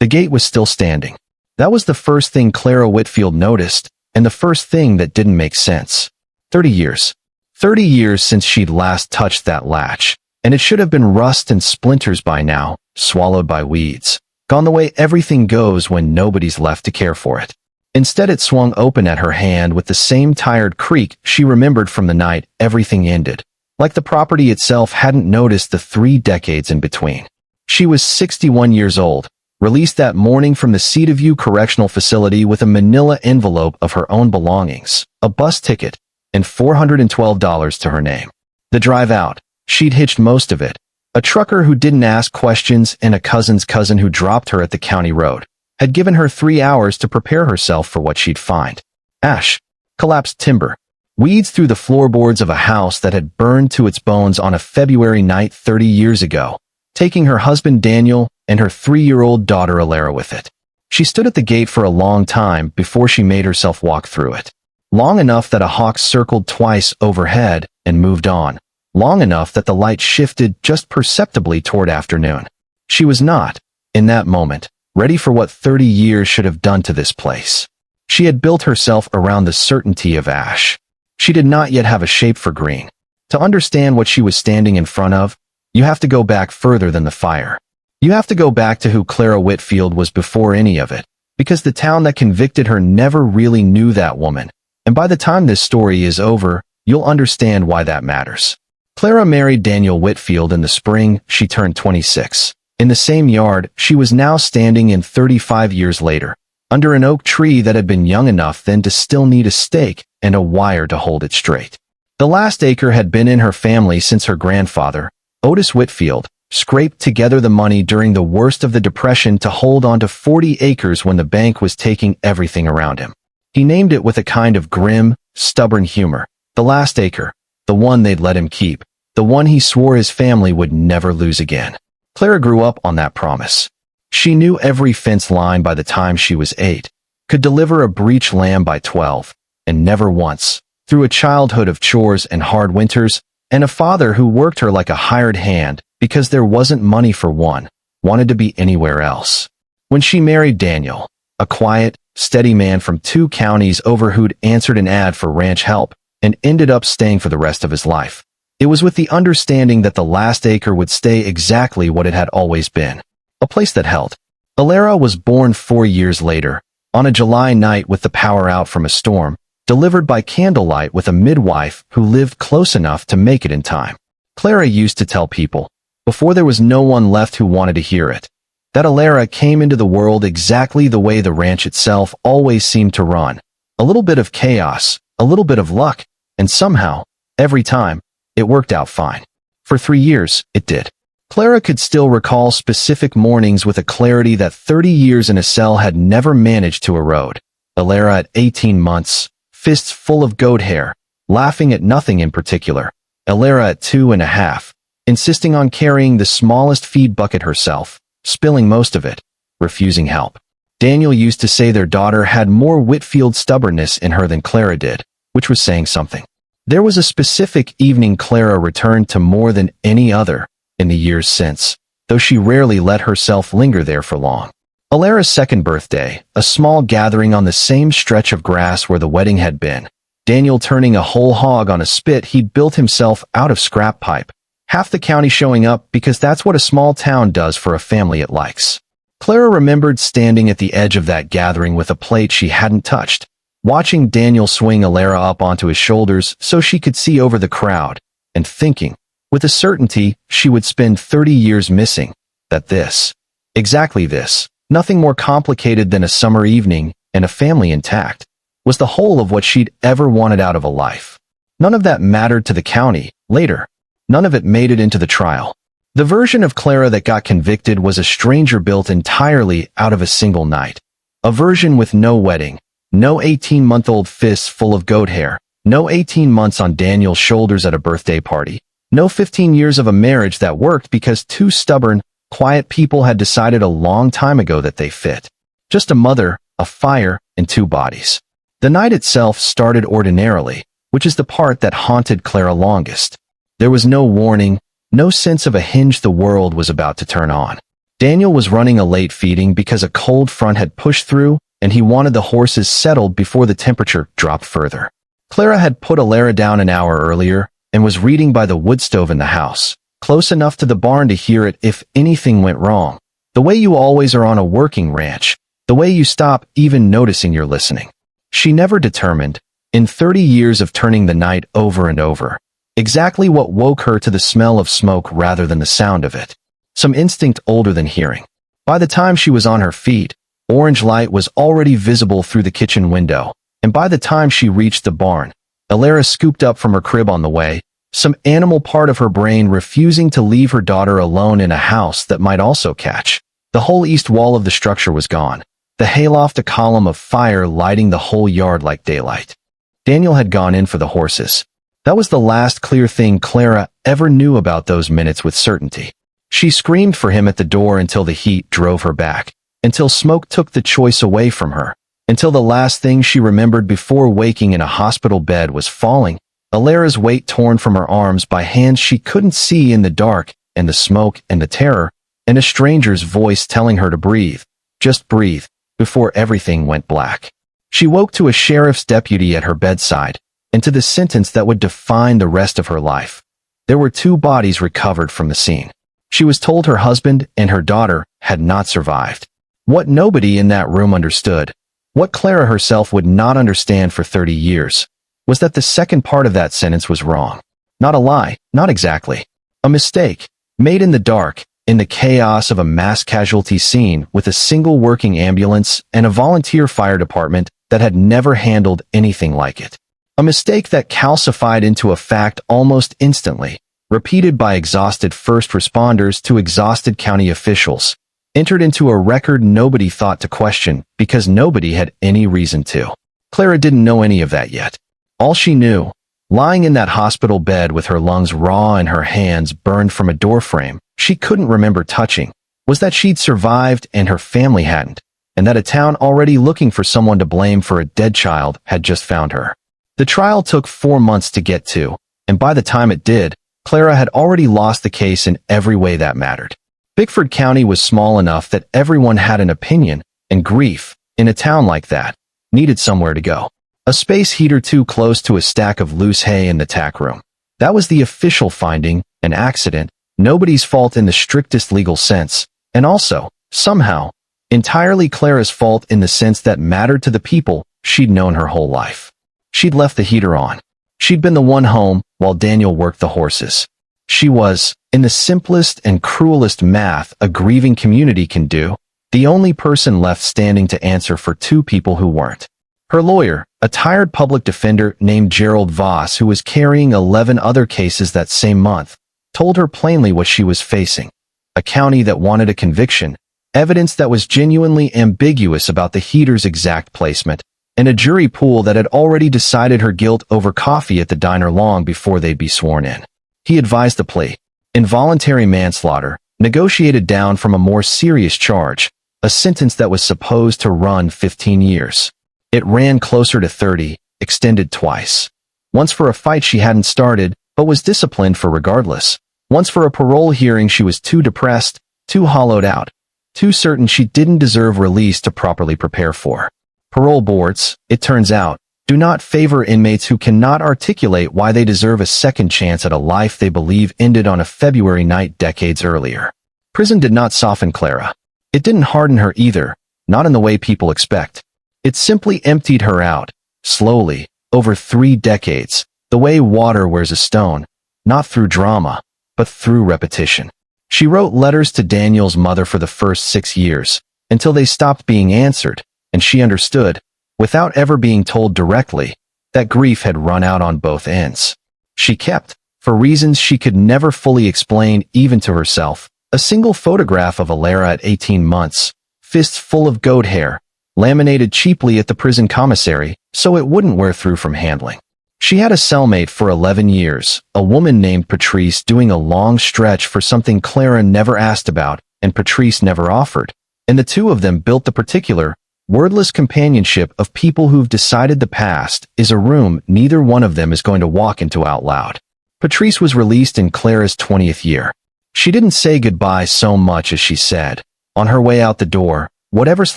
The gate was still standing. That was the first thing Clara Whitfield noticed, and the first thing that didn't make sense. 30 years. 30 years since she'd last touched that latch, and it should have been rust and splinters by now, swallowed by weeds. Gone the way everything goes when nobody's left to care for it. Instead, it swung open at her hand with the same tired creak she remembered from the night everything ended, like the property itself hadn't noticed the 3 decades in between. She was 61 years old, released that morning from the Cedarview Correctional Facility with a manila envelope of her own belongings, a bus ticket, and $412 to her name. The drive out, she'd hitched most of it. A trucker who didn't ask questions and a cousin's cousin who dropped her at the county road had given her 3 hours to prepare herself for what she'd find. Ash, collapsed timber, weeds through the floorboards of a house that had burned to its bones on a February night 30 years ago, taking her husband Daniel and her 3-year-old daughter Clara with it. She stood at the gate for a long time before she made herself walk through it. Long enough that a hawk circled twice overhead and moved on. Long enough that the light shifted just perceptibly toward afternoon. She was not, in that moment, ready for what 30 years should have done to this place. She had built herself around the certainty of ash. She did not yet have a shape for green. To understand what she was standing in front of, you have to go back further than the fire. You have to go back to who Clara Whitfield was before any of it, because the town that convicted her never really knew that woman, and by the time this story is over, you'll understand why that matters. Clara married Daniel Whitfield in the spring she turned 26. In the same yard she was now standing in 35 years later, under an oak tree that had been young enough then to still need a stake and a wire to hold it straight. The last acre had been in her family since her grandfather, Otis Whitfield, scraped together the money during the worst of the Depression to hold on to 40 acres when the bank was taking everything around him. He named it with a kind of grim, stubborn humor, the last acre. The one they'd let him keep, the one he swore his family would never lose again. Clara grew up on that promise. She knew every fence line by the time she was 8, could deliver a breech lamb by 12, and never once, through a childhood of chores and hard winters, and a father who worked her like a hired hand because there wasn't money for one, wanted to be anywhere else. When she married Daniel, a quiet, steady man from 2 counties over who'd answered an ad for ranch help, and ended up staying for the rest of his life. It was with the understanding that the last acre would stay exactly what it had always been, a place that held. Clara was born 4 years later, on a July night with the power out from a storm, delivered by candlelight with a midwife who lived close enough to make it in time. Clara used to tell people, before there was no one left who wanted to hear it, that Clara came into the world exactly the way the ranch itself always seemed to run. A little bit of chaos, a little bit of luck, and somehow, every time, it worked out fine. For 3 years, it did. Clara could still recall specific mornings with a clarity that 30 years in a cell had never managed to erode. Clara at 18 months, fists full of goat hair, laughing at nothing in particular. Clara at 2.5, insisting on carrying the smallest feed bucket herself, spilling most of it, refusing help. Daniel used to say their daughter had more Whitfield stubbornness in her than Clara did, which was saying something. There was a specific evening Clara returned to more than any other in the years since, though she rarely let herself linger there for long. Clara's second birthday, a small gathering on the same stretch of grass where the wedding had been. Daniel turning a whole hog on a spit he'd built himself out of scrap pipe. Half the county showing up because that's what a small town does for a family it likes. Clara remembered standing at the edge of that gathering with a plate she hadn't touched, watching Daniel swing Clara up onto his shoulders so she could see over the crowd, and thinking, with a certainty she would spend 30 years missing, that this, exactly this, nothing more complicated than a summer evening and a family intact, was the whole of what she'd ever wanted out of a life. None of that mattered to the county, later. None of it made it into the trial. The version of Clara that got convicted was a stranger built entirely out of a single night. A version with no wedding, no 18-month-old fists full of goat hair, no 18 months on Daniel's shoulders at a birthday party, no 15 years of a marriage that worked because 2 stubborn, quiet people had decided a long time ago that they fit. Just a mother, a fire, and 2 bodies. The night itself started ordinarily, which is the part that haunted Clara longest. There was no warning, no sense of a hinge the world was about to turn on. Daniel was running a late feeding because a cold front had pushed through, and he wanted the horses settled before the temperature dropped further. Clara had put Alara down an hour earlier and was reading by the wood stove in the house, close enough to the barn to hear it if anything went wrong. The way you always are on a working ranch, the way you stop even noticing you're listening. She never determined, in 30 years of turning the night over and over, exactly what woke her to the smell of smoke rather than the sound of it. Some instinct older than hearing. By the time she was on her feet, orange light was already visible through the kitchen window, and by the time she reached the barn, Alara scooped up from her crib on the way, some animal part of her brain refusing to leave her daughter alone in a house that might also catch. The whole east wall of the structure was gone, the hayloft a column of fire lighting the whole yard like daylight. Daniel had gone in for the horses. That was the last clear thing Clara ever knew about those minutes with certainty. She screamed for him at the door until the heat drove her back, until smoke took the choice away from her, until the last thing she remembered before waking in a hospital bed was falling, Alara's weight torn from her arms by hands she couldn't see in the dark, and the smoke and the terror, and a stranger's voice telling her to breathe, just breathe, before everything went black. She woke to a sheriff's deputy at her bedside, and to the sentence that would define the rest of her life. There were 2 bodies recovered from the scene. She was told her husband and her daughter had not survived. What nobody in that room understood, what Clara herself would not understand for 30 years, was that the second part of that sentence was wrong. Not a lie, not exactly. A mistake, made in the dark, in the chaos of a mass casualty scene with a single working ambulance and a volunteer fire department that had never handled anything like it. A mistake that calcified into a fact almost instantly, repeated by exhausted first responders to exhausted county officials, entered into a record nobody thought to question because nobody had any reason to. Clara didn't know any of that yet. All she knew, lying in that hospital bed with her lungs raw and her hands burned from a doorframe she couldn't remember touching, was that she'd survived and her family hadn't, and that a town already looking for someone to blame for a dead child had just found her. The trial took 4 months to get to, and by the time it did, Clara had already lost the case in every way that mattered. Bickford County was small enough that everyone had an opinion, and grief, in a town like that, needed somewhere to go. A space heater too close to a stack of loose hay in the tack room. That was the official finding, an accident, nobody's fault in the strictest legal sense, and also, somehow, entirely Clara's fault in the sense that mattered to the people she'd known her whole life. She'd left the heater on. She'd been the one home while Daniel worked the horses. She was, in the simplest and cruelest math a grieving community can do, the only person left standing to answer for 2 people who weren't. Her lawyer, a tired public defender named Gerald Voss who was carrying 11 other cases that same month, told her plainly what she was facing. A county that wanted a conviction, evidence that was genuinely ambiguous about the heater's exact placement, and a jury pool that had already decided her guilt over coffee at the diner long before they'd be sworn in. He advised the plea, involuntary manslaughter, negotiated down from a more serious charge, a sentence that was supposed to run 15 years. It ran closer to 30, extended twice. Once for a fight she hadn't started, but was disciplined for regardless. Once for a parole hearing she was too depressed, too hollowed out, too certain she didn't deserve release to properly prepare for. Parole boards, it turns out, do not favor inmates who cannot articulate why they deserve a second chance at a life they believe ended on a February night decades earlier. Prison did not soften Clara. It didn't harden her either, not in the way people expect. It simply emptied her out, slowly, over 3 decades, the way water wears a stone, not through drama, but through repetition. She wrote letters to Daniel's mother for the first 6 years, until they stopped being answered, and she understood, without ever being told directly, that grief had run out on both ends. She kept, for reasons she could never fully explain even to herself, a single photograph of Alara at 18 months, fists full of goat hair, laminated cheaply at the prison commissary so it wouldn't wear through from handling. She had a cellmate for 11 years, a woman named Patrice doing a long stretch for something Clara never asked about and Patrice never offered, and the 2 of them built the particular, wordless companionship of people who've decided the past is a room neither one of them is going to walk into out loud. Patrice was released in Clara's 20th year. She didn't say goodbye so much as she said, on her way out the door, "Whatever's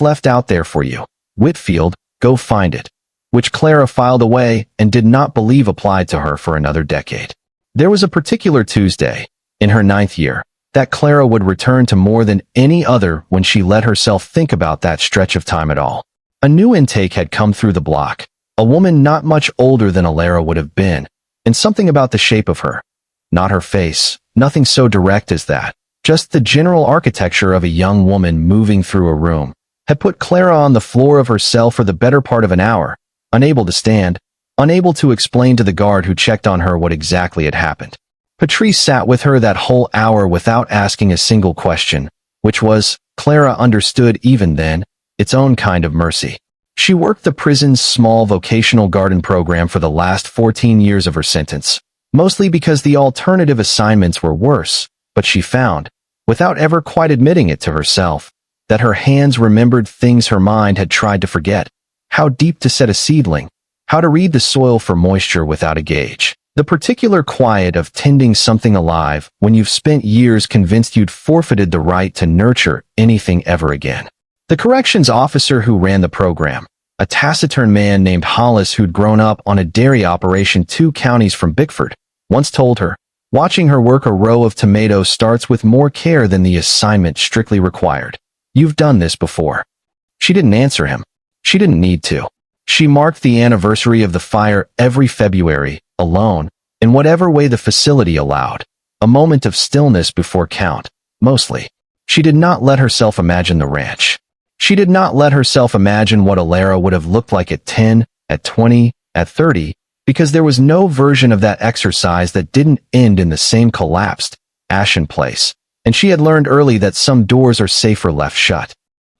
left out there for you, Whitfield, go find it," which Clara filed away and did not believe applied to her for another decade. There was a particular Tuesday, in her 9th year, that Clara would return to more than any other when she let herself think about that stretch of time at all. A new intake had come through the block, a woman not much older than Alara would have been, and something about the shape of her. Not her face, nothing so direct as that, just the general architecture of a young woman moving through a room, had put Clara on the floor of her cell for the better part of an hour, unable to stand, unable to explain to the guard who checked on her what exactly had happened. Patrice sat with her that whole hour without asking a single question, which was, Clara understood even then, its own kind of mercy. She worked the prison's small vocational garden program for the last 14 years of her sentence, mostly because the alternative assignments were worse, but she found, without ever quite admitting it to herself, that her hands remembered things her mind had tried to forget: how deep to set a seedling, how to read the soil for moisture without a gauge, the particular quiet of tending something alive when you've spent years convinced you'd forfeited the right to nurture anything ever again. The corrections officer who ran the program, a taciturn man named Hollis who'd grown up on a dairy operation 2 counties from Bickford, once told her, "Watching her work a row of tomatoes starts with more care than the assignment strictly required. You've done this before." She didn't answer him. She didn't need to. She marked the anniversary of the fire every February, alone, in whatever way the facility allowed, a moment of stillness before count, mostly. She did not let herself imagine the ranch. She did not let herself imagine what Alara would have looked like at 10, at 20, at 30, because there was no version of that exercise that didn't end in the same collapsed, ashen place, and she had learned early that some doors are safer left shut.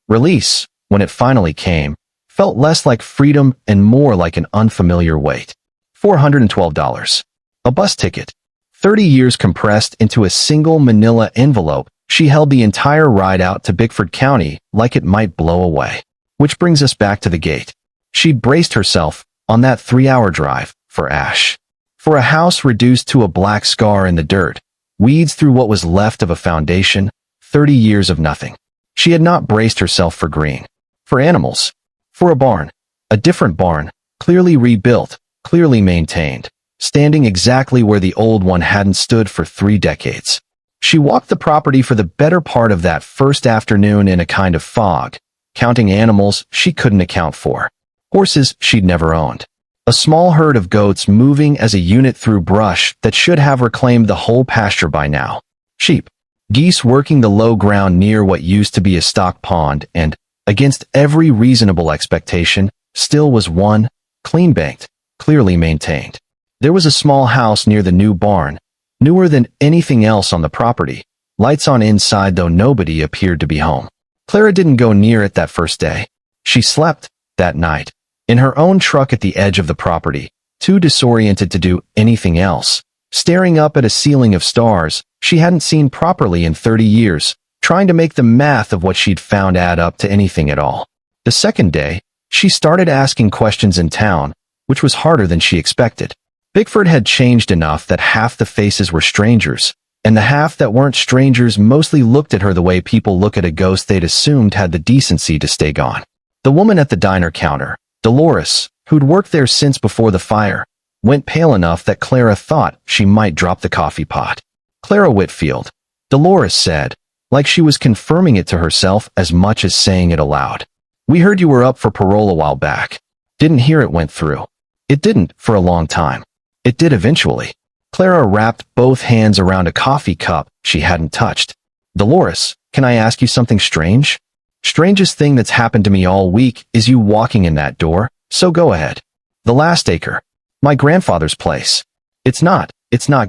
Release, when it finally came, felt less like freedom and more like an unfamiliar weight. $412. A bus ticket. 30 years compressed into a single manila envelope. She held the entire ride out to Bickford County like it might blow away. Which brings us back to the gate. She'd braced herself, on that 3-hour drive, for ash. For a house reduced to a black scar in the dirt, weeds through what was left of a foundation, 30 years of nothing. She had not braced herself for green. For animals. For a barn. A different barn, clearly rebuilt, clearly maintained, standing exactly where the old one hadn't stood for 3 decades. She walked the property for the better part of that first afternoon in a kind of fog, counting animals she couldn't account for. Horses she'd never owned. A small herd of goats moving as a unit through brush that should have reclaimed the whole pasture by now. Sheep. Geese working the low ground near what used to be a stock pond and, against every reasonable expectation, still was one, clean-banked, clearly maintained. There was a small house near the new barn, newer than anything else on the property, lights on inside though nobody appeared to be home. Clara didn't go near it that first day. She slept, that night, in her own truck at the edge of the property, too disoriented to do anything else, staring up at a ceiling of stars she hadn't seen properly in 30 years, trying to make the math of what she'd found add up to anything at all. The second day, she started asking questions in town, which was harder than she expected. Bickford had changed enough that half the faces were strangers, and the half that weren't strangers mostly looked at her the way people look at a ghost they'd assumed had the decency to stay gone. The woman at the diner counter, Dolores, who'd worked there since before the fire, went pale enough that Clara thought she might drop the coffee pot. Clara Whitfield, Dolores said, like she was confirming it to herself as much as saying it aloud. "We heard you were up for parole a while back. Didn't hear it went through." It didn't for a long time. It did eventually. Clara wrapped both hands around a coffee cup she hadn't touched. "Dolores, can I ask you something strange? Strangest thing that's happened to me all week is you walking in that door, so go ahead." "The last acre. My grandfather's place. It's not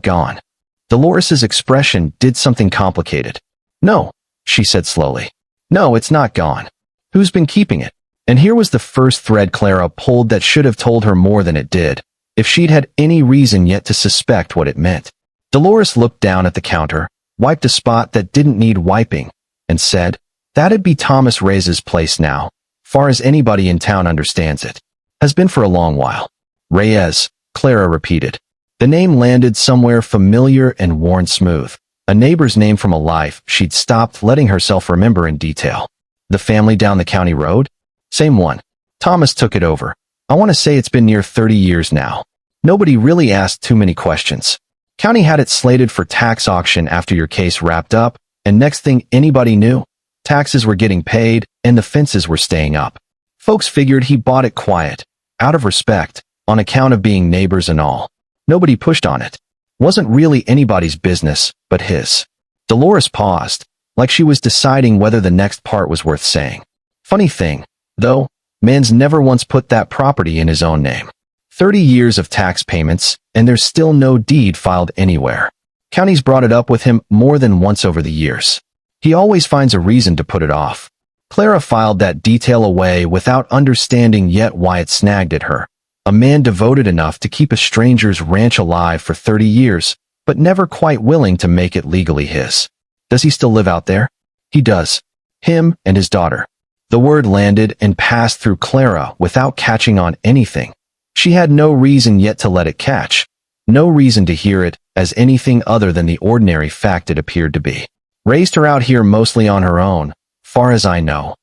gone." Dolores's expression did something complicated. "No," she said slowly. "No, it's not gone. Who's been keeping it?" And here was the first thread Clara pulled that should have told her more than it did, if she'd had any reason yet to suspect what it meant. Dolores looked down at the counter, wiped a spot that didn't need wiping, and said, "That'd be Thomas Reyes's place now, far as anybody in town understands it. Has been for a long while." "Reyes," Clara repeated. The name landed somewhere familiar and worn smooth. A neighbor's name from a life she'd stopped letting herself remember in detail. The family down the county road? Same one. Thomas took it over. I want to say it's been near 30 years now. Nobody really asked too many questions. County had it slated for tax auction after your case wrapped up, and next thing anybody knew, taxes were getting paid and the fences were staying up. Folks figured he bought it quiet, out of respect, on account of being neighbors and all. Nobody pushed on it. Wasn't really anybody's business, but his. Dolores paused, like she was deciding whether the next part was worth saying. Funny thing, though, man's never once put that property in his own name. 30 years of tax payments, and there's still no deed filed anywhere. County's brought it up with him more than once over the years. He always finds a reason to put it off. Clara filed that detail away without understanding yet why it snagged at her. A man devoted enough to keep a stranger's ranch alive for 30 years, but never quite willing to make it legally his. Does he still live out there? He does. Him and his daughter. The word landed and passed through Clara without catching on anything. She had no reason yet to let it catch. No reason to hear it as anything other than the ordinary fact it appeared to be. Raised her out here mostly on her own, far as I know.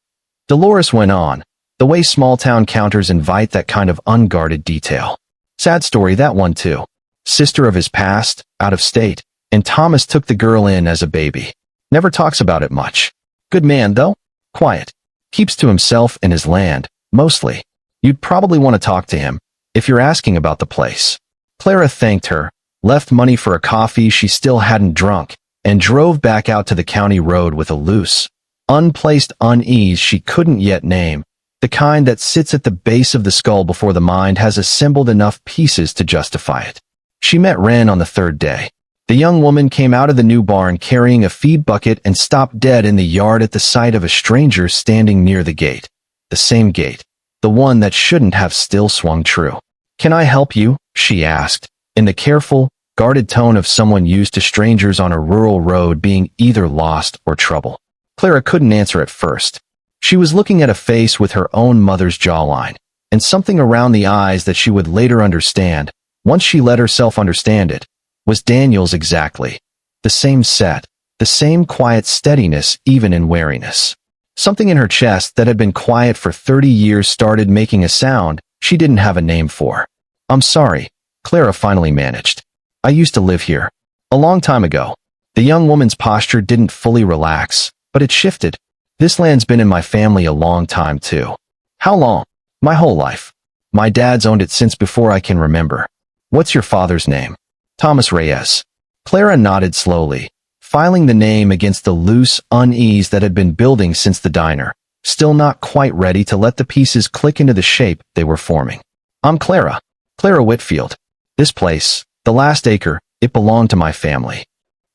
Dolores went on, the way small-town counters invite that kind of unguarded detail. Sad story, that one too. Sister of his past, out of state, and Thomas took the girl in as a baby. Never talks about it much. Good man, though. Quiet. Keeps to himself and his land, mostly. You'd probably want to talk to him, if you're asking about the place. Clara thanked her, left money for a coffee she still hadn't drunk, and drove back out to the county road with a loose, unplaced unease she couldn't yet name, the kind that sits at the base of the skull before the mind has assembled enough pieces to justify it. She met Wren on the third day. The young woman came out of the new barn carrying a feed bucket and stopped dead in the yard at the sight of a stranger standing near the gate. The same gate. The one that shouldn't have still swung true. "Can I help you?" she asked, in the careful, guarded tone of someone used to strangers on a rural road being either lost or trouble. Clara couldn't answer at first. She was looking at a face with her own mother's jawline, and something around the eyes that she would later understand, once she let herself understand it, was Daniel's exactly. The same set, the same quiet steadiness even in wariness. Something in her chest that had been quiet for 30 years started making a sound she didn't have a name for. "I'm sorry," Clara finally managed. "I used to live here. A long time ago." The young woman's posture didn't fully relax, but it shifted. "This land's been in my family a long time, too." "How long?" "My whole life. My dad's owned it since before I can remember." "What's your father's name?" "Thomas Reyes." Clara nodded slowly, filing the name against the loose unease that had been building since the diner, still not quite ready to let the pieces click into the shape they were forming. "I'm Clara. Clara Whitfield. This place, the last acre, it belonged to my family."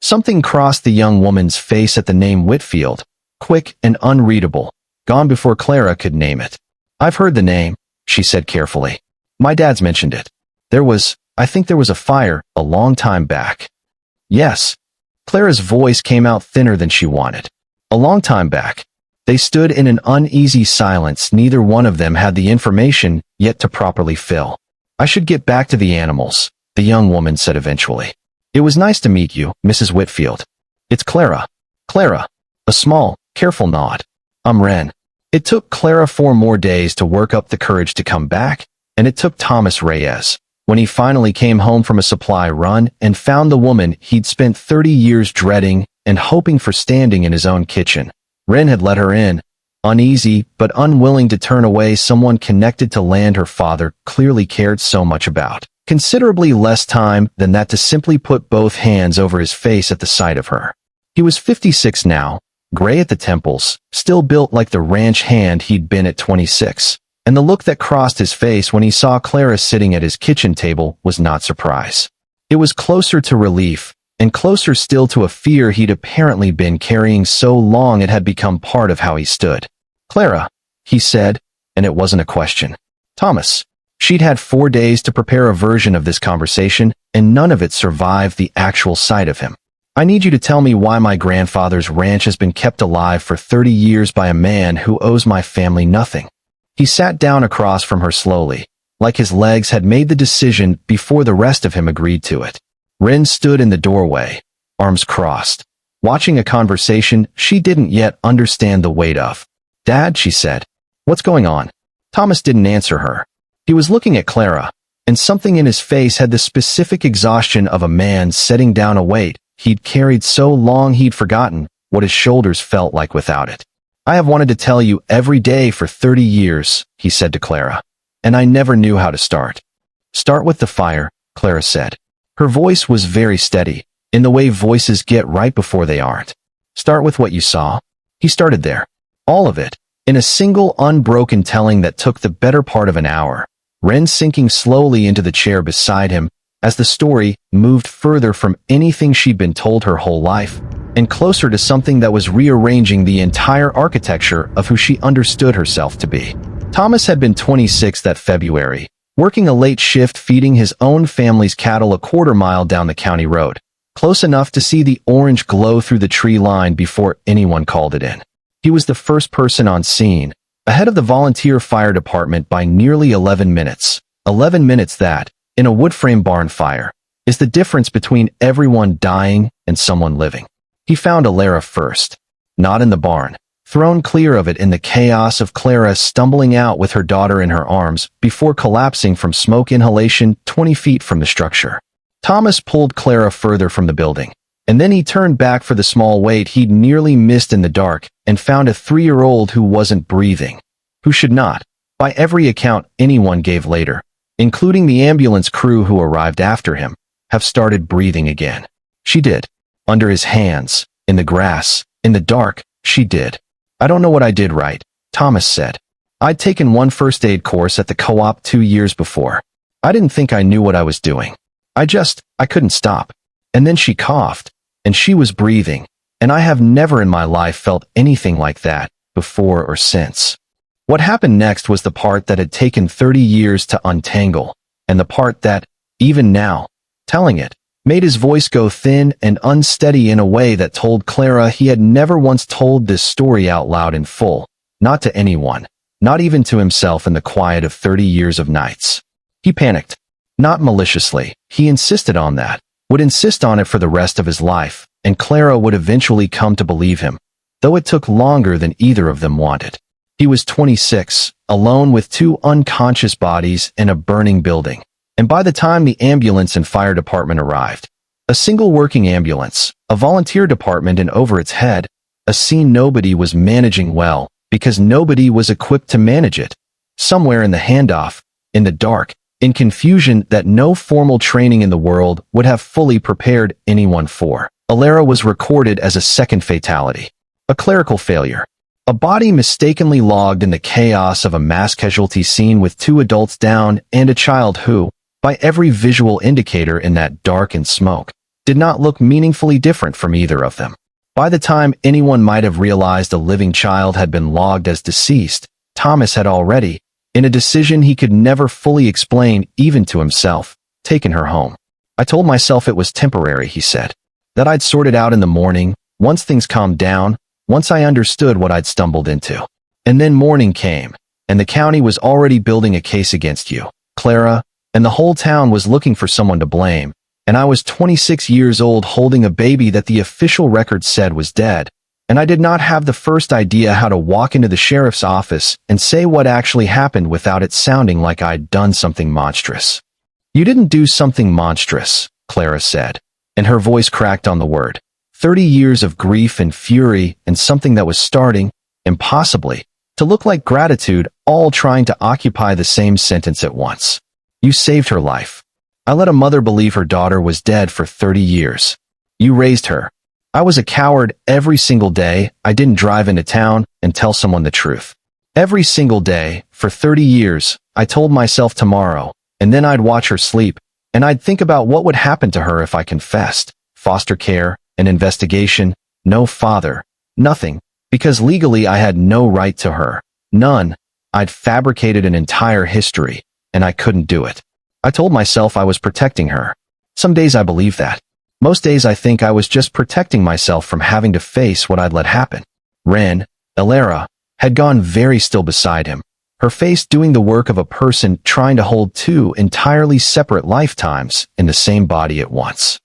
Something crossed the young woman's face at the name Whitfield, quick and unreadable, gone before Clara could name it. "I've heard the name," she said carefully. "My dad's mentioned it. I think there was a fire a long time back." "Yes." Clara's voice came out thinner than she wanted. "A long time back." They stood in an uneasy silence. Neither one of them had the information yet to properly fill. "I should get back to the animals," the young woman said eventually. "It was nice to meet you, Mrs. Whitfield." "It's Clara." "Clara." A small, careful nod. "I'm Wren." It took Clara 4 more days to work up the courage to come back, and it took Thomas Reyes, when he finally came home from a supply run and found the woman he'd spent 30 years dreading and hoping for standing in his own kitchen. Wren had let her in, uneasy but unwilling to turn away someone connected to land her father clearly cared so much about. Considerably less time than that to simply put both hands over his face at the sight of her. He was 56 now, gray at the temples, still built like the ranch hand he'd been at 26. And the look that crossed his face when he saw Clara sitting at his kitchen table was not surprise. It was closer to relief, and closer still to a fear he'd apparently been carrying so long it had become part of how he stood. "Clara," he said, and it wasn't a question. "Thomas." She'd had 4 days to prepare a version of this conversation, and none of it survived the actual sight of him. "I need you to tell me why my grandfather's ranch has been kept alive for 30 years by a man who owes my family nothing." He sat down across from her slowly, like his legs had made the decision before the rest of him agreed to it. Wren stood in the doorway, arms crossed, watching a conversation she didn't yet understand the weight of. "Dad," she said. "What's going on?" Thomas didn't answer her. He was looking at Clara, and something in his face had the specific exhaustion of a man setting down a weight he'd carried so long he'd forgotten what his shoulders felt like without it. "I have wanted to tell you every day for 30 years, he said to Clara, "and I never knew how to start." "Start with the fire," Clara said. Her voice was very steady, in the way voices get right before they aren't. "Start with what you saw." He started there. All of it, in a single unbroken telling that took the better part of an hour, Ren sinking slowly into the chair beside him as the story moved further from anything she'd been told her whole life and closer to something that was rearranging the entire architecture of who she understood herself to be. Thomas had been 26 that February, working a late shift feeding his own family's cattle a quarter-mile down the county road, close enough to see the orange glow through the tree line before anyone called it in. He was the first person on scene, ahead of the volunteer fire department by nearly 11 minutes. 11 minutes that, in a wood-frame barn fire, is the difference between everyone dying and someone living. He found Alara first, not in the barn, thrown clear of it in the chaos of Clara stumbling out with her daughter in her arms before collapsing from smoke inhalation 20 feet from the structure. Thomas pulled Clara further from the building, and then he turned back for the small weight he'd nearly missed in the dark and found a 3-year-old who wasn't breathing, who should not, by every account anyone gave later, including the ambulance crew who arrived after him, have started breathing again. She did. Under his hands, in the grass, in the dark, she did. "I don't know what I did right," Thomas said. "I'd taken one first aid course at the co-op 2 years before. I didn't think I knew what I was doing. I couldn't stop." And then she coughed, and she was breathing, and I have never in my life felt anything like that, before or since. What happened next was the part that had taken 30 years to untangle, and the part that, even now, telling it, made his voice go thin and unsteady in a way that told Clara he had never once told this story out loud in full, not to anyone, not even to himself in the quiet of 30 years of nights. He panicked. Not maliciously, he insisted on that, would insist on it for the rest of his life, and Clara would eventually come to believe him, though it took longer than either of them wanted. He was 26, alone with 2 unconscious bodies in a burning building. And by the time the ambulance and fire department arrived, a single working ambulance, a volunteer department and over its head, a scene nobody was managing well because nobody was equipped to manage it. Somewhere in the handoff, in the dark, in confusion that no formal training in the world would have fully prepared anyone for, Alara was recorded as a second fatality, a clerical failure. A body mistakenly logged in the chaos of a mass casualty scene with 2 adults down and a child who, by every visual indicator in that dark and smoke, did not look meaningfully different from either of them. By the time anyone might have realized a living child had been logged as deceased, Thomas had already, in a decision he could never fully explain even to himself, taken her home. "I told myself it was temporary," he said. "That I'd sort it out in the morning, once things calmed down, once I understood what I'd stumbled into." And then morning came, and the county was already building a case against you, Clara, and the whole town was looking for someone to blame, and I was 26 years old holding a baby that the official record said was dead, and I did not have the first idea how to walk into the sheriff's office and say what actually happened without it sounding like I'd done something monstrous. "You didn't do something monstrous," Clara said, and her voice cracked on the word. 30 years of grief and fury and something that was starting, impossibly, to look like gratitude, all trying to occupy the same sentence at once. "You saved her life. I let a mother believe her daughter was dead for 30 years. You raised her. I was a coward every single day. I didn't drive into town and tell someone the truth. Every single day, for 30 years, I told myself tomorrow, and then I'd watch her sleep, and I'd think about what would happen to her if I confessed. Foster care, an investigation, no father, nothing, because legally I had no right to her. None. I'd fabricated an entire history, and I couldn't do it. I told myself I was protecting her. Some days I believe that. Most days I think I was just protecting myself from having to face what I'd let happen." Ren, Alara, had gone very still beside him, her face doing the work of a person trying to hold 2 entirely separate lifetimes in the same body at once.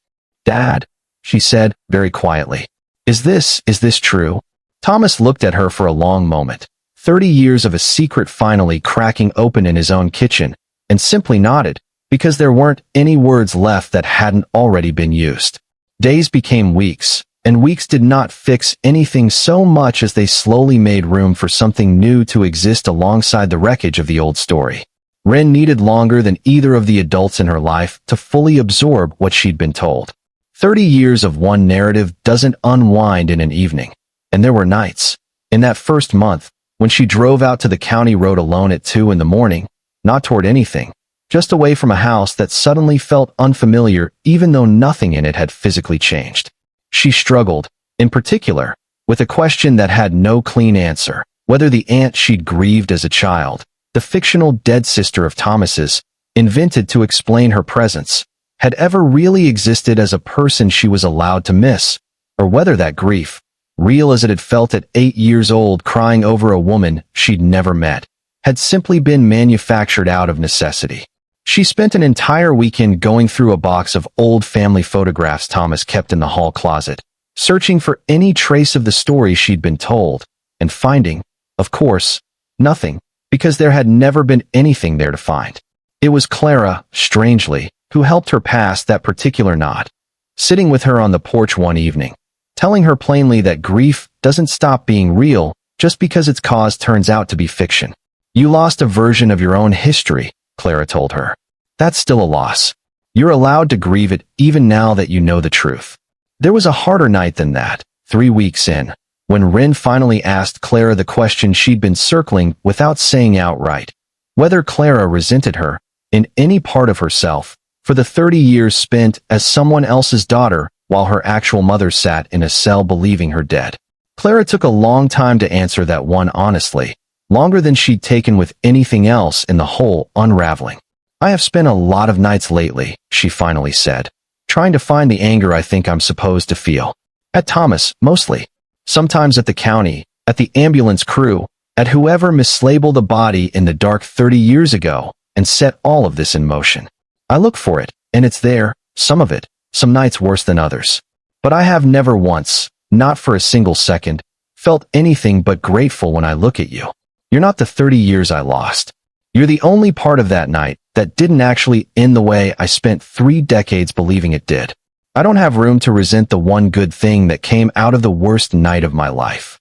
"Dad," she said, very quietly. Is this true? Thomas looked at her for a long moment, 30 years of a secret finally cracking open in his own kitchen, and simply nodded, because there weren't any words left that hadn't already been used. Days became weeks, and weeks did not fix anything so much as they slowly made room for something new to exist alongside the wreckage of the old story. Ren needed longer than either of the adults in her life to fully absorb what she'd been told. 30 years of one narrative doesn't unwind in an evening, and there were nights, in that first month, when she drove out to the county road alone at 2 in the morning, not toward anything, just away from a house that suddenly felt unfamiliar even though nothing in it had physically changed. She struggled, in particular, with a question that had no clean answer, whether the aunt she'd grieved as a child, the fictional dead sister of Thomas's, invented to explain her presence, had ever really existed as a person she was allowed to miss, or whether that grief, real as it had felt at 8 years old crying over a woman she'd never met, had simply been manufactured out of necessity. She spent an entire weekend going through a box of old family photographs Thomas kept in the hall closet, searching for any trace of the story she'd been told, and finding, of course, nothing, because there had never been anything there to find. It was Clara, strangely, who helped her pass that particular knot, sitting with her on the porch one evening, telling her plainly that grief doesn't stop being real just because its cause turns out to be fiction. You lost a version of your own history, Clara told her. That's still a loss. You're allowed to grieve it even now that you know the truth. There was a harder night than that, 3 weeks in, when Rin finally asked Clara the question she'd been circling without saying outright, whether Clara resented her, in any part of herself, for the 30 years spent as someone else's daughter while her actual mother sat in a cell believing her dead. Clara took a long time to answer that one honestly, longer than she'd taken with anything else in the whole unraveling. I have spent a lot of nights lately, she finally said, trying to find the anger I think I'm supposed to feel. At Thomas, mostly. Sometimes at the county, at the ambulance crew, at whoever mislabeled a body in the dark 30 years ago and set all of this in motion. I look for it, and it's there, some of it, some nights worse than others. But I have never once, not for a single second, felt anything but grateful when I look at you. You're not the 30 years I lost. You're the only part of that night that didn't actually end the way I spent 3 decades believing it did. I don't have room to resent the one good thing that came out of the worst night of my life.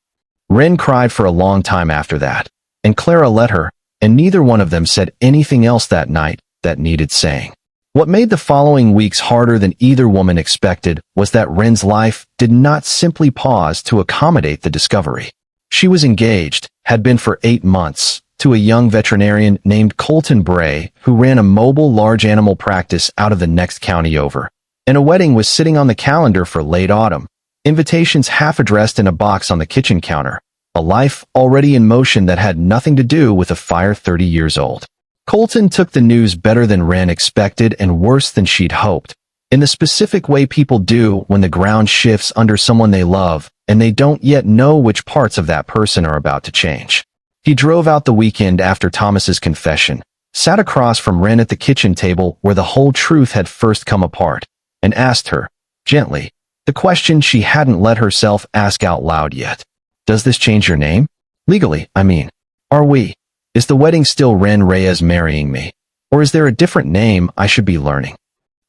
Ren cried for a long time after that, and Clara let her, and neither one of them said anything else that night that needed saying. What made the following weeks harder than either woman expected was that Ren's life did not simply pause to accommodate the discovery. She was engaged, had been for 8 months, to a young veterinarian named Colton Bray, who ran a mobile large animal practice out of the next county over. And a wedding was sitting on the calendar for late autumn, invitations half addressed in a box on the kitchen counter, a life already in motion that had nothing to do with a fire 30 years old. Colton took the news better than Ren expected and worse than she'd hoped, in the specific way people do when the ground shifts under someone they love and they don't yet know which parts of that person are about to change. He drove out the weekend after Thomas's confession, sat across from Ren at the kitchen table where the whole truth had first come apart, and asked her, gently, the question she hadn't let herself ask out loud yet. Does this change your name? Legally, I mean. Are we? Is the wedding still Ren Reyes marrying me? Or is there a different name I should be learning?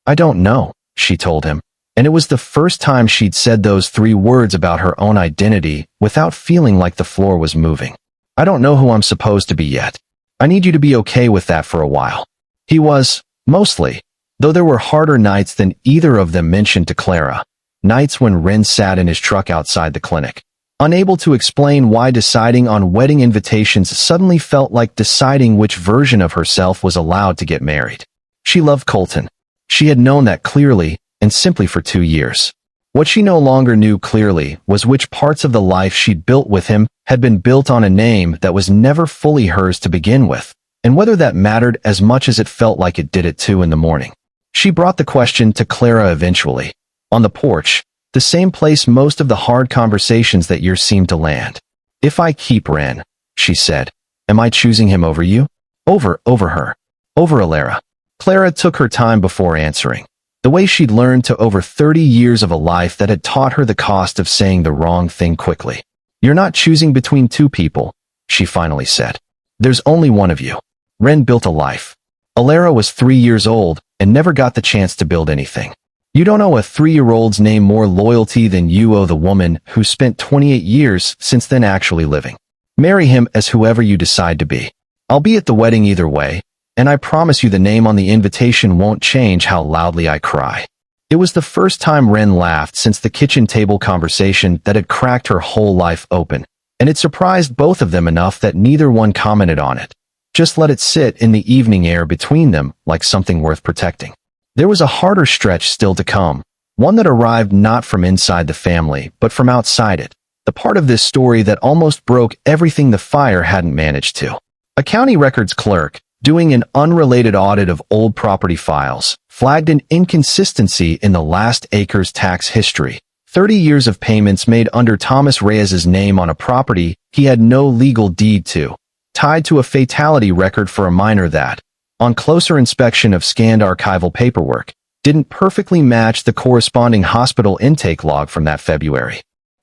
I don't know, she told him, and it was the first time she'd said those 3 words about her own identity without feeling like the floor was moving. I don't know who I'm supposed to be yet. I need you to be okay with that for a while. He was, mostly, though there were harder nights than either of them mentioned to Clara, nights when Ren sat in his truck outside the clinic, unable to explain why deciding on wedding invitations suddenly felt like deciding which version of herself was allowed to get married. She loved Colton. She had known that clearly, and simply for 2 years. What she no longer knew clearly was which parts of the life she'd built with him had been built on a name that was never fully hers to begin with, and whether that mattered as much as it felt like it did at 2 in the morning. She brought the question to Clara eventually, on the porch, the same place most of the hard conversations that year seemed to land. If I keep Ren, she said, am I choosing him over you? Over her. Over Alara. Clara took her time before answering. The way she'd learned to over 30 years of a life that had taught her the cost of saying the wrong thing quickly. "You're not choosing between two people," she finally said. "There's only one of you." Ren built a life. Alara was 3 years old and never got the chance to build anything. You don't owe a 3-year-old's name more loyalty than you owe the woman who spent 28 years since then actually living. Marry him as whoever you decide to be. I'll be at the wedding either way, and I promise you the name on the invitation won't change how loudly I cry. It was the first time Ren laughed since the kitchen table conversation that had cracked her whole life open, and it surprised both of them enough that neither one commented on it. Just let it sit in the evening air between them like something worth protecting. There was a harder stretch still to come, one that arrived not from inside the family, but from outside it, the part of this story that almost broke everything the fire hadn't managed to. A county records clerk, doing an unrelated audit of old property files, flagged an inconsistency in the last acre's tax history. 30 years of payments made under Thomas Reyes's name on a property he had no legal deed to, tied to a fatality record for a minor that, on closer inspection of scanned archival paperwork, didn't perfectly match the corresponding hospital intake log from that February.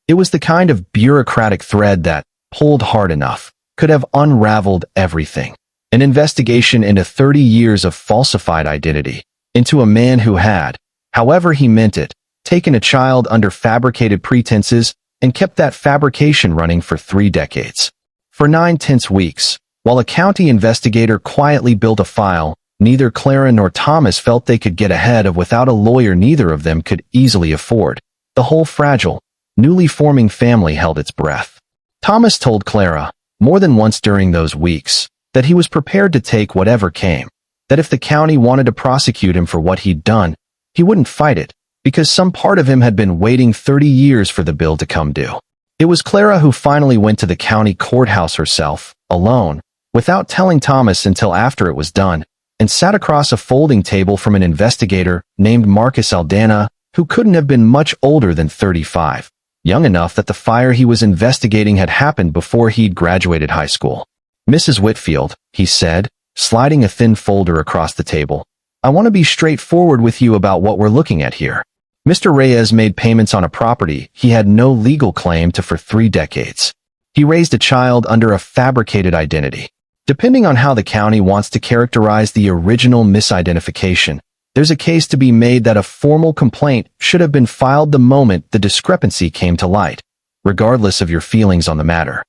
It was the kind of bureaucratic thread that, pulled hard enough, could have unraveled everything. An investigation into 30 years of falsified identity, into a man who had, however he meant it, taken a child under fabricated pretenses and kept that fabrication running for 3 decades. For 9 tense weeks, while a county investigator quietly built a file, neither Clara nor Thomas felt they could get ahead of without a lawyer neither of them could easily afford. The whole fragile, newly forming family held its breath. Thomas told Clara, more than once during those weeks, that he was prepared to take whatever came, that if the county wanted to prosecute him for what he'd done, he wouldn't fight it, because some part of him had been waiting 30 years for the bill to come due. It was Clara who finally went to the county courthouse herself, alone, without telling Thomas until after it was done, and sat across a folding table from an investigator named Marcus Aldana, who couldn't have been much older than 35, young enough that the fire he was investigating had happened before he'd graduated high school. "Mrs. Whitfield," he said, sliding a thin folder across the table, "I want to be straightforward with you about what we're looking at here. Mr. Reyes made payments on a property he had no legal claim to for 3 decades. He raised a child under a fabricated identity. Depending on how the county wants to characterize the original misidentification, there's a case to be made that a formal complaint should have been filed the moment the discrepancy came to light, regardless of your feelings on the matter."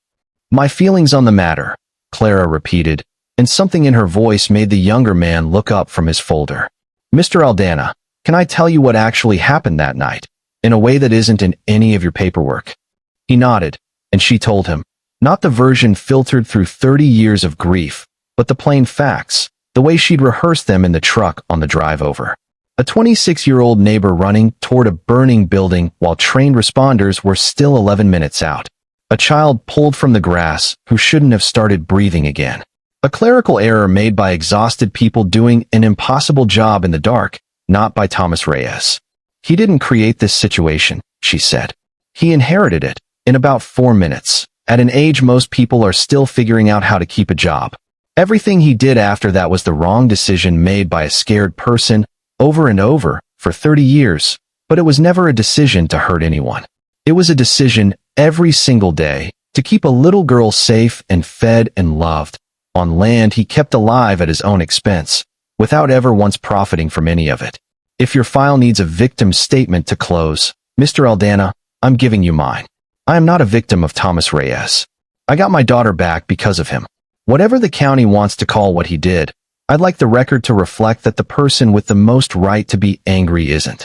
"My feelings on the matter," Clara repeated, and something in her voice made the younger man look up from his folder. "Mr. Aldana, can I tell you what actually happened that night, in a way that isn't in any of your paperwork?" He nodded, and she told him, not the version filtered through 30 years of grief, but the plain facts, the way she'd rehearsed them in the truck on the drive over. A 26-year-old neighbor running toward a burning building while trained responders were still 11 minutes out. A child pulled from the grass who shouldn't have started breathing again. A clerical error made by exhausted people doing an impossible job in the dark, not by Thomas Reyes. He didn't create this situation, she said. He inherited it, in about 4 minutes, at an age most people are still figuring out how to keep a job. Everything he did after that was the wrong decision made by a scared person, over and over, for 30 years, but it was never a decision to hurt anyone. It was a decision, every single day, to keep a little girl safe and fed and loved, on land he kept alive at his own expense, without ever once profiting from any of it. If your file needs a victim statement to close, Mr. Aldana, I'm giving you mine. I am not a victim of Thomas Reyes. I got my daughter back because of him. Whatever the county wants to call what he did, I'd like the record to reflect that the person with the most right to be angry isn't.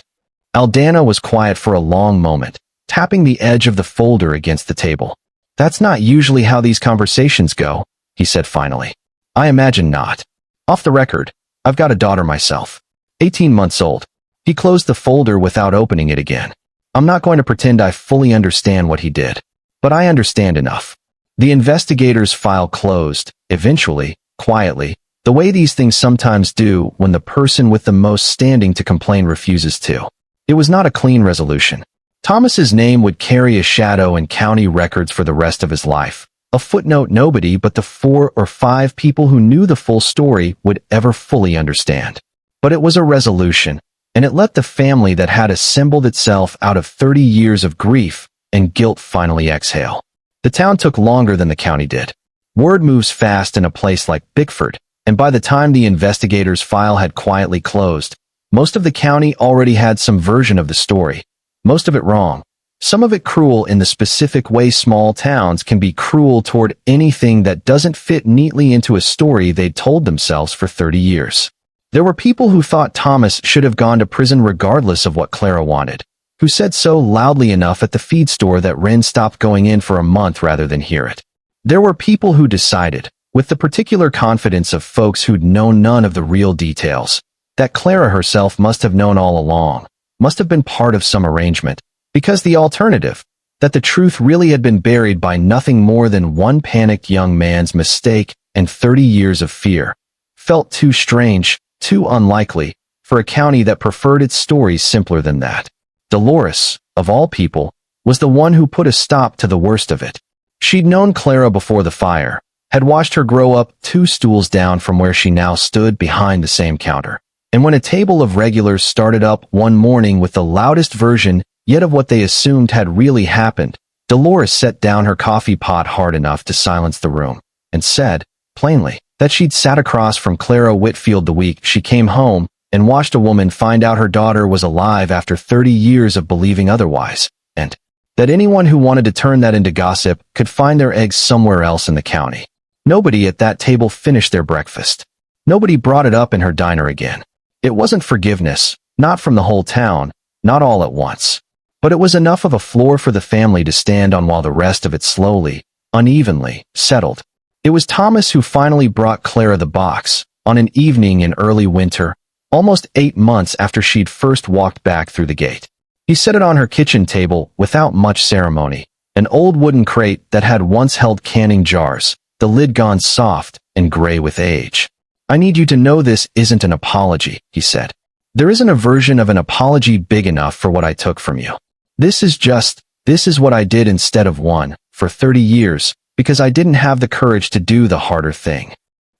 Aldana was quiet for a long moment, tapping the edge of the folder against the table. That's not usually how these conversations go, he said finally. I imagine not. Off the record, I've got a daughter myself. 18 months old. He closed the folder without opening it again. I'm not going to pretend I fully understand what he did, but I understand enough. The investigator's file closed, eventually, quietly, the way these things sometimes do when the person with the most standing to complain refuses to. It was not a clean resolution. Thomas's name would carry a shadow in county records for the rest of his life, a footnote nobody but the 4 or 5 people who knew the full story would ever fully understand. But it was a resolution, and it let the family that had assembled itself out of 30 years of grief and guilt finally exhale. The town took longer than the county did. Word moves fast in a place like Bickford, and by the time the investigators' file had quietly closed, most of the county already had some version of the story, most of it wrong, some of it cruel in the specific way small towns can be cruel toward anything that doesn't fit neatly into a story they'd told themselves for 30 years. There were people who thought Thomas should have gone to prison regardless of what Clara wanted, who said so loudly enough at the feed store that Wren stopped going in for a month rather than hear it. There were people who decided, with the particular confidence of folks who'd known none of the real details, that Clara herself must have known all along, must have been part of some arrangement, because the alternative, that the truth really had been buried by nothing more than one panicked young man's mistake and 30 years of fear, felt too strange, too unlikely, for a county that preferred its stories simpler than that. Dolores, of all people, was the one who put a stop to the worst of it. She'd known Clara before the fire, had watched her grow up 2 stools down from where she now stood behind the same counter. And when a table of regulars started up one morning with the loudest version yet of what they assumed had really happened, Dolores set down her coffee pot hard enough to silence the room, and said, plainly, that she'd sat across from Clara Whitfield the week she came home and watched a woman find out her daughter was alive after 30 years of believing otherwise, and that anyone who wanted to turn that into gossip could find their eggs somewhere else in the county. Nobody at that table finished their breakfast. Nobody brought it up in her diner again. It wasn't forgiveness, not from the whole town, not all at once. But it was enough of a floor for the family to stand on while the rest of it slowly, unevenly, settled. It was Thomas who finally brought Clara the box, on an evening in early winter, almost 8 months after she'd first walked back through the gate. He set it on her kitchen table without much ceremony, an old wooden crate that had once held canning jars, the lid gone soft and gray with age. I need you to know this isn't an apology, he said. There isn't a version of an apology big enough for what I took from you. This is what I did instead of one, for 30 years, because I didn't have the courage to do the harder thing.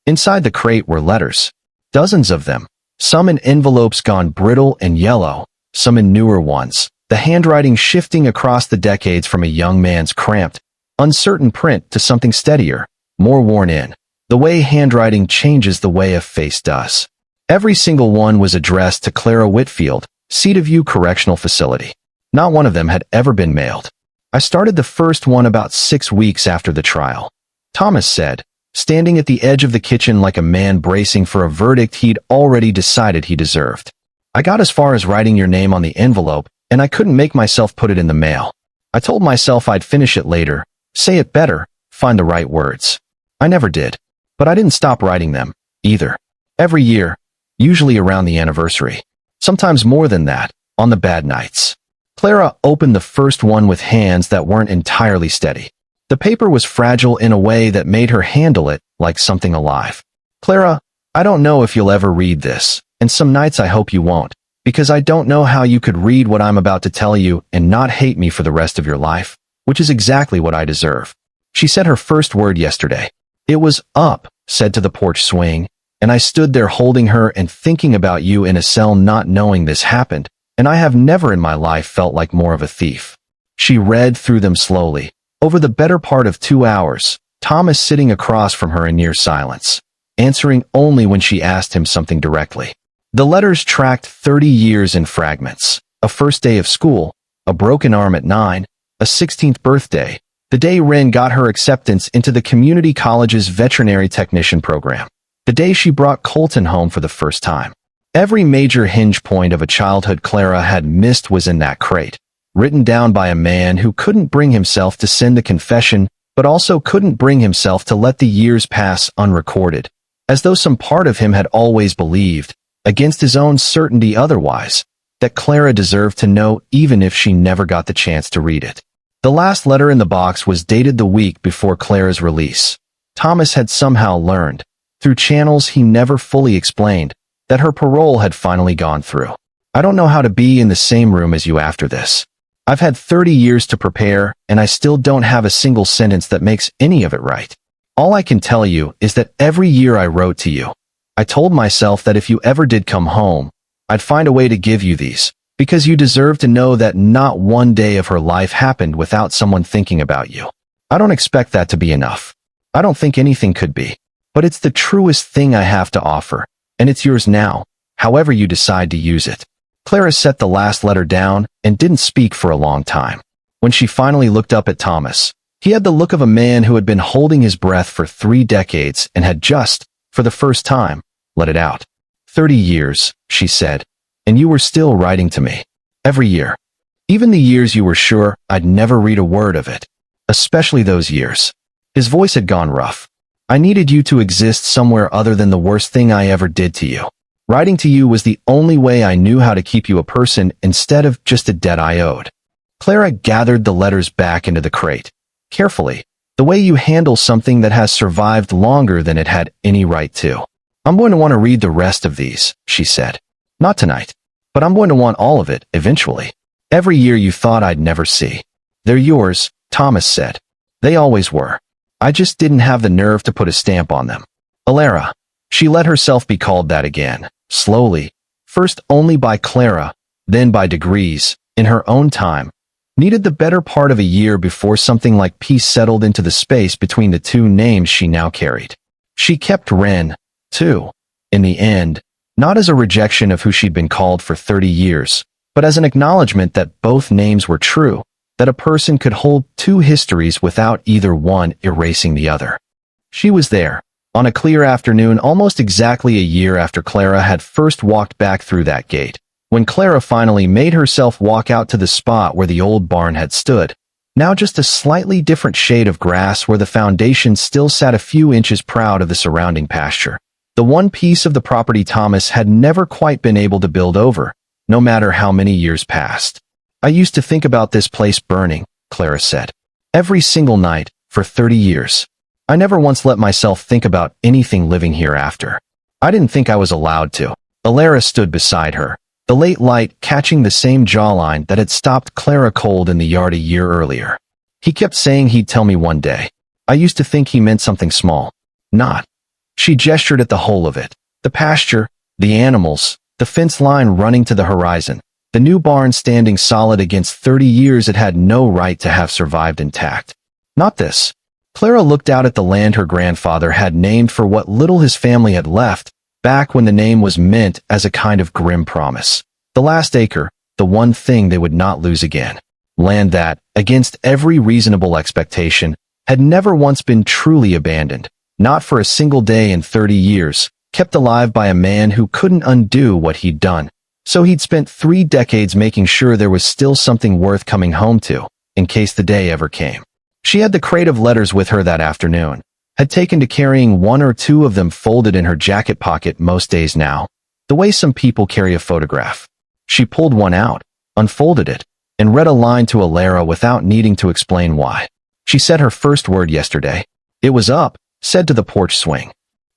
Inside the crate were letters. Dozens of them, some in envelopes gone brittle and yellow, some in newer ones, the handwriting shifting across the decades from a young man's cramped, uncertain print to something steadier, more worn in, the way handwriting changes the way a face does. Every single one was addressed to Clara Whitfield, Cedar View Correctional Facility. Not one of them had ever been mailed. I started the first one about 6 weeks after the trial. Thomas said, standing at the edge of the kitchen like a man bracing for a verdict he'd already decided he deserved. I got as far as writing your name on the envelope, and I couldn't make myself put it in the mail. I told myself I'd finish it later, say it better, find the right words. I never did. But I didn't stop writing them, either. Every year, usually around the anniversary. Sometimes more than that, on the bad nights. Clara opened the first one with hands that weren't entirely steady. The paper was fragile in a way that made her handle it like something alive. Clara, I don't know if you'll ever read this, and some nights I hope you won't, because I don't know how you could read what I'm about to tell you and not hate me for the rest of your life, which is exactly what I deserve. She said her first word yesterday. It was up, said to the porch swing, and I stood there holding her and thinking about you in a cell not knowing this happened, and I have never in my life felt like more of a thief. She read through them slowly, over the better part of 2 hours, Thomas sitting across from her in near silence, answering only when she asked him something directly. The letters tracked 30 years in fragments, a first day of school, a broken arm at 9, a 16th birthday, the day Wren got her acceptance into the community college's veterinary technician program. The day she brought Colton home for the first time. Every major hinge point of a childhood Clara had missed was in that crate, written down by a man who couldn't bring himself to send the confession, but also couldn't bring himself to let the years pass unrecorded, as though some part of him had always believed, against his own certainty otherwise, that Clara deserved to know even if she never got the chance to read it. The last letter in the box was dated the week before Clara's release. Thomas had somehow learned, through channels he never fully explained, that her parole had finally gone through. I don't know how to be in the same room as you after this. I've had 30 years to prepare, and I still don't have a single sentence that makes any of it right. All I can tell you is that every year I wrote to you, I told myself that if you ever did come home, I'd find a way to give you these, because you deserve to know that not one day of her life happened without someone thinking about you. I don't expect that to be enough. I don't think anything could be. But it's the truest thing I have to offer, and it's yours now, however you decide to use it. Clara set the last letter down and didn't speak for a long time. When she finally looked up at Thomas, he had the look of a man who had been holding his breath for 3 decades and had just, for the first time, let it out. 30 years, she said, and you were still writing to me. Every year. Even the years you were sure I'd never read a word of it. Especially those years. His voice had gone rough. I needed you to exist somewhere other than the worst thing I ever did to you. Writing to you was the only way I knew how to keep you a person instead of just a debt I owed. Clara gathered the letters back into the crate. Carefully, the way you handle something that has survived longer than it had any right to. I'm going to want to read the rest of these, she said. Not tonight, but I'm going to want all of it, eventually. Every year you thought I'd never see. They're yours, Thomas said. They always were. I just didn't have the nerve to put a stamp on them. Clara. She let herself be called that again, slowly, first only by Clara, then by degrees, in her own time. Needed the better part of a year before something like peace settled into the space between the 2 names she now carried. She kept Ren, too, in the end, not as a rejection of who she'd been called for 30 years, but as an acknowledgement that both names were true, that a person could hold 2 histories without either one erasing the other. She was there, on a clear afternoon almost exactly a year after Clara had first walked back through that gate, when Clara finally made herself walk out to the spot where the old barn had stood, now just a slightly different shade of grass where the foundation still sat a few inches proud of the surrounding pasture. The one piece of the property Thomas had never quite been able to build over, no matter how many years passed. I used to think about this place burning, Clara said. Every single night, for 30 years. I never once let myself think about anything living here after. I didn't think I was allowed to. Clara stood beside her, the late light catching the same jawline that had stopped Clara cold in the yard a year earlier. He kept saying he'd tell me one day. I used to think he meant something small. Not. She gestured at the whole of it. The pasture, the animals, the fence line running to the horizon. The new barn standing solid against 30 years it had no right to have survived intact. Not this. Clara looked out at the land her grandfather had named for what little his family had left, back when the name was meant as a kind of grim promise. The last acre, the one thing they would not lose again. Land that, against every reasonable expectation, had never once been truly abandoned, not for a single day in 30 years, kept alive by a man who couldn't undo what he'd done. So he'd spent 3 decades making sure there was still something worth coming home to, in case the day ever came. She had the crate of letters with her that afternoon, had taken to carrying 1 or 2 of them folded in her jacket pocket most days now, the way some people carry a photograph. She pulled one out, unfolded it, and read a line to Clara without needing to explain why. She said her first word yesterday. It was up, said to the porch swing.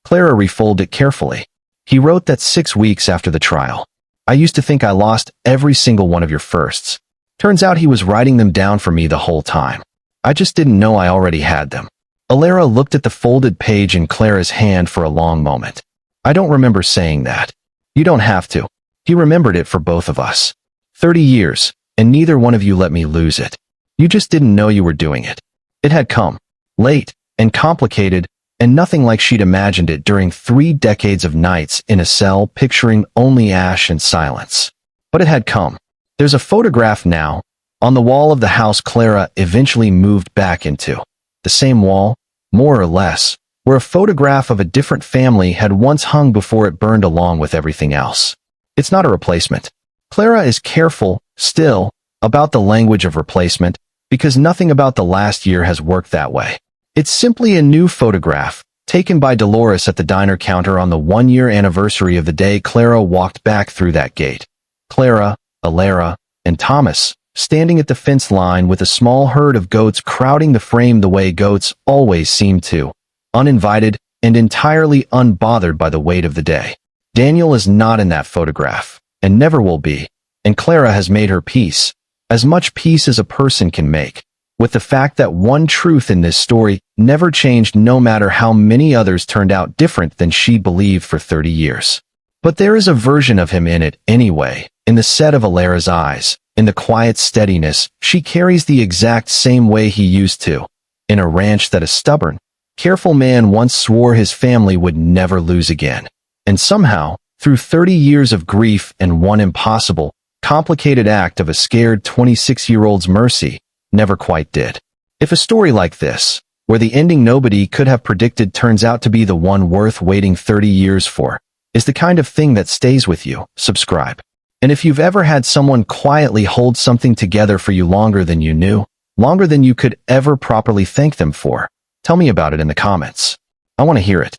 Clara refolded it carefully. He wrote that 6 weeks after the trial. I used to think I lost every single one of your firsts. Turns out he was writing them down for me the whole time. I just didn't know I already had them. Clara looked at the folded page in Clara's hand for a long moment. I don't remember saying that. You don't have to. He remembered it for both of us. 30 years, and neither one of you let me lose it. You just didn't know you were doing it. It had come. Late, and complicated, and nothing like she'd imagined it during 3 decades of nights in a cell picturing only ash and silence. But it had come. There's a photograph now, on the wall of the house Clara eventually moved back into. The same wall, more or less, where a photograph of a different family had once hung before it burned along with everything else. It's not a replacement. Clara is careful, still, about the language of replacement, because nothing about the last year has worked that way. It's simply a new photograph, taken by Dolores at the diner counter on the 1-year anniversary of the day Clara walked back through that gate. Clara, Clara, and Thomas, standing at the fence line with a small herd of goats crowding the frame the way goats always seem to, uninvited and entirely unbothered by the weight of the day. Daniel is not in that photograph, and never will be, and Clara has made her peace, as much peace as a person can make, with the fact that one truth in this story never changed no matter how many others turned out different than she believed for 30 years. But there is a version of him in it anyway, in the set of Alara's eyes, in the quiet steadiness she carries the exact same way he used to, in a ranch that a stubborn, careful man once swore his family would never lose again. And somehow, through 30 years of grief and one impossible, complicated act of a scared 26-year-old's mercy, never quite did. If a story like this, where the ending nobody could have predicted turns out to be the one worth waiting 30 years for, is the kind of thing that stays with you, subscribe. And if you've ever had someone quietly hold something together for you longer than you knew, longer than you could ever properly thank them for, tell me about it in the comments. I want to hear it.